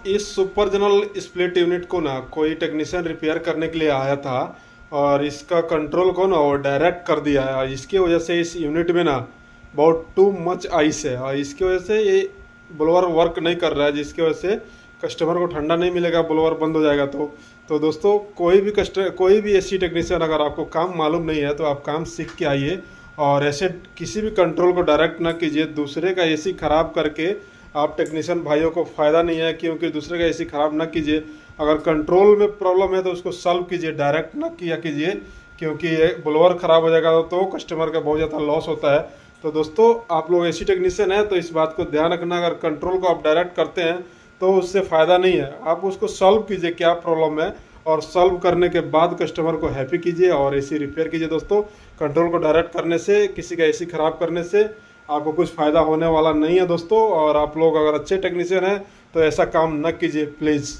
इस super general split unit को ना कोई टेक्नीशियन रिपेयर करने के लिए आया था और इसका कंट्रोल को ना वो डायरेक्ट कर दिया है और इसकी वजह से इस यूनिट में ना बहुत टू मच आइस है और इसकी वजह से ये ब्लोअर वर्क नहीं कर रहा है, जिसकी वजह से कस्टमर को ठंडा नहीं मिलेगा, ब्लोअर बंद हो जाएगा। तो दोस्तों कोई भी एसी टेक्नीशियन अगर आपको काम मालूम नहीं है तो आप काम सीख के आइए और ऐसे किसी भी कंट्रोल को डायरेक्ट ना कीजिए। दूसरे का एसी ख़राब करके आप टेक्नीशियन भाइयों को फ़ायदा नहीं है, क्योंकि दूसरे का एसी ख़राब ना कीजिए। अगर कंट्रोल में प्रॉब्लम है तो उसको सॉल्व कीजिए, डायरेक्ट ना किया कीजिए, क्योंकि ये ब्लोअर ख़राब हो जाएगा तो कस्टमर का बहुत ज़्यादा लॉस होता है। तो दोस्तों आप लोग एसी टेक्नीशियन हैं तो इस बात को ध्यान रखना, अगर कंट्रोल को आप डायरेक्ट करते हैं तो उससे फ़ायदा नहीं है। आप उसको सॉल्व कीजिए क्या प्रॉब्लम है और सॉल्व करने के बाद कस्टमर को हैप्पी कीजिए और एसी रिपेयर कीजिए। दोस्तों कंट्रोल को डायरेक्ट करने से, किसी का एसी ख़राब करने से आपको कुछ फ़ायदा होने वाला नहीं है दोस्तों। और आप लोग अगर अच्छे टेक्नीशियन हैं तो ऐसा काम न कीजिए प्लीज़।